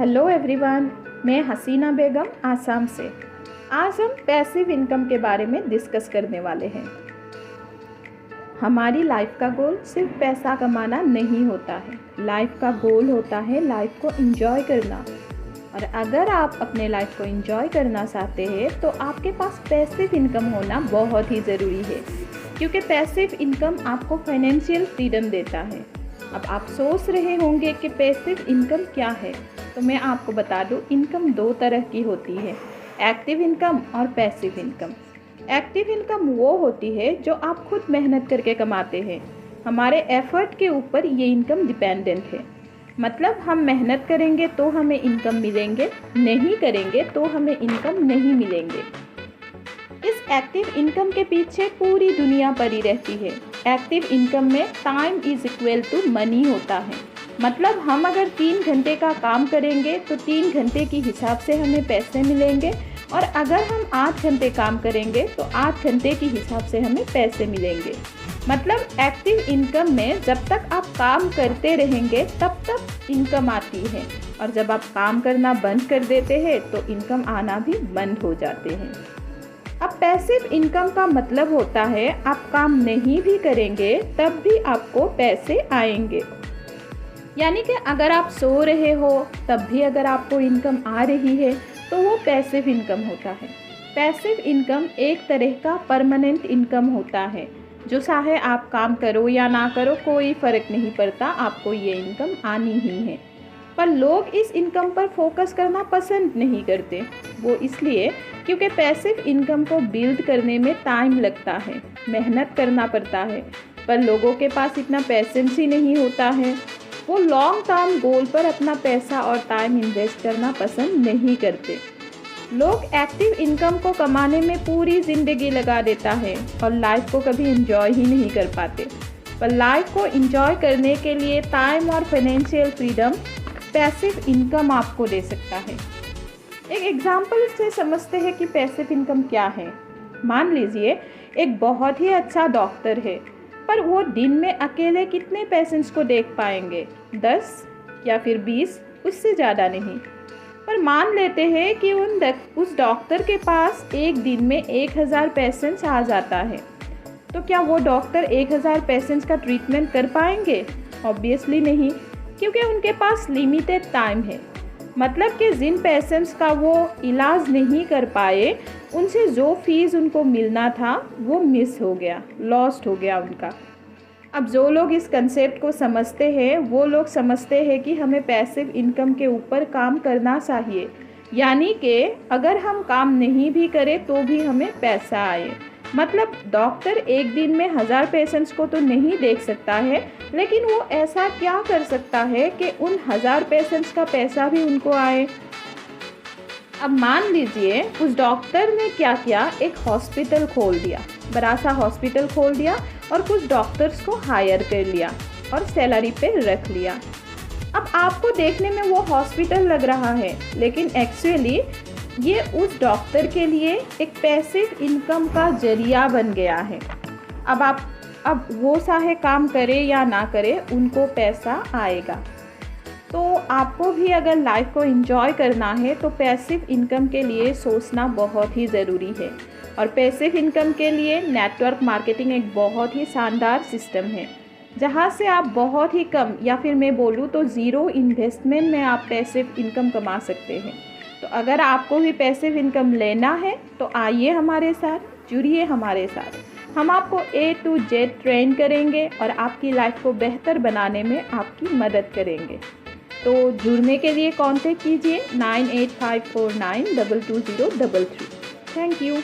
Hello everyone, मैं हसीना बेगम आसाम से। आज हम पैसिव इनकम के बारे में डिस्कस करने वाले हैं। हमारी लाइफ का गोल सिर्फ पैसा कमाना नहीं होता है। लाइफ का गोल होता है लाइफ को एंजॉय करना। और अगर आप अपने लाइफ को एंजॉय करना चाहते हैं तो आपके पास पैसिव इनकम होना बहुत ही ज़रूरी है, क्योंकि पैसिव इनकम आपको फाइनेंशियल फ्रीडम देता है। अब आप सोच रहे होंगे कि पैसिव इनकम क्या है, तो मैं आपको बता दूं, इनकम दो तरह की होती है, एक्टिव इनकम और पैसिव इनकम। एक्टिव इनकम वो होती है जो आप खुद मेहनत करके कमाते हैं। हमारे एफर्ट के ऊपर ये इनकम डिपेंडेंट है। मतलब हम मेहनत करेंगे तो हमें इनकम मिलेंगे, नहीं करेंगे तो हमें इनकम नहीं मिलेंगे। इस एक्टिव इनकम के पीछे पूरी दुनिया पड़ी रहती है। एक्टिव इनकम में time is equal to money होता है। मतलब हम अगर 3 घंटे का काम करेंगे तो 3 घंटे के हिसाब से हमें पैसे मिलेंगे, और अगर हम 8 घंटे काम करेंगे तो 8 घंटे के हिसाब से हमें पैसे मिलेंगे। मतलब एक्टिव इनकम में जब तक आप काम करते रहेंगे तब तक इनकम आती है, और जब आप काम करना बंद कर देते हैं तो इनकम आना भी बंद हो जाते हैं। अब पैसिव इनकम का मतलब होता है आप काम नहीं भी करेंगे तब भी आपको पैसे आएंगे। यानी कि अगर आप सो रहे हो तब भी अगर आपको इनकम आ रही है तो वो पैसिव इनकम होता है। पैसिव इनकम एक तरह का परमानेंट इनकम होता है, जो चाहे आप काम करो या ना करो कोई फ़र्क नहीं पड़ता, आपको ये इनकम आनी ही है। पर लोग इस इनकम पर फोकस करना पसंद नहीं करते। वो इसलिए क्योंकि पैसिव इनकम को बिल्ड करने में टाइम लगता है, मेहनत करना पड़ता है, पर लोगों के पास इतना पेशेंस ही नहीं होता है। वो लॉन्ग टर्म गोल पर अपना पैसा और टाइम इन्वेस्ट करना पसंद नहीं करते। लोग एक्टिव इनकम को कमाने में पूरी ज़िंदगी लगा देता है और लाइफ को कभी एंजॉय ही नहीं कर पाते। पर लाइफ को एंजॉय करने के लिए टाइम और फाइनेंशियल फ्रीडम पैसिव इनकम आपको दे सकता है। एक एग्जाम्पल से समझते हैं कि पैसिव इनकम क्या है। मान लीजिए एक बहुत ही अच्छा डॉक्टर है, पर वो दिन में अकेले कितने पेशेंट्स को देख पाएंगे? 10 या फिर 20, उससे ज़्यादा नहीं। पर मान लेते हैं कि उस डॉक्टर के पास एक दिन में 1000 पेशेंट्स आ जाता है, तो क्या वो डॉक्टर 1000 पेशेंट्स का ट्रीटमेंट कर पाएंगे? ऑब्वियसली नहीं, क्योंकि उनके पास लिमिटेड टाइम है। मतलब कि जिन पेशेंट्स का वो इलाज नहीं कर पाए, उनसे जो फीस उनको मिलना था वो मिस हो गया, लॉस्ट हो गया उनका। अब जो लोग इस कंसेप्ट को समझते हैं वो लोग समझते हैं कि हमें पैसिव इनकम के ऊपर काम करना चाहिए, यानी कि अगर हम काम नहीं भी करें तो भी हमें पैसा आए। मतलब डॉक्टर एक दिन में 1000 पेशेंट्स को तो नहीं देख सकता है, लेकिन वो ऐसा क्या कर सकता है कि उन 1000 पेशेंट्स का पैसा भी उनको आए। अब मान लीजिए उस डॉक्टर ने क्या किया, एक हॉस्पिटल खोल दिया, बड़ा सा हॉस्पिटल खोल दिया और कुछ डॉक्टर्स को हायर कर लिया और सैलरी पे रख लिया। अब आपको देखने में वो हॉस्पिटल लग रहा है, लेकिन एक्चुअली ये उस डॉक्टर के लिए एक पैसिव इनकम का जरिया बन गया है। अब वो चाहे काम करे या ना करे, उनको पैसा आएगा। तो आपको भी अगर लाइफ को एंजॉय करना है तो पैसिव इनकम के लिए सोचना बहुत ही ज़रूरी है। और पैसिव इनकम के लिए नेटवर्क मार्केटिंग एक बहुत ही शानदार सिस्टम है, जहाँ से आप बहुत ही कम, या फिर मैं बोलूँ तो ज़ीरो इन्वेस्टमेंट में आप पैसिव इनकम कमा सकते हैं। तो अगर आपको भी पैसिव इनकम लेना है तो आइए हमारे साथ, जुड़िए हमारे साथ। हम आपको A to Z ट्रेन करेंगे और आपकी लाइफ को बेहतर बनाने में आपकी मदद करेंगे। तो जुड़ने के लिए कांटेक्ट कीजिए 9854922033। Thank you.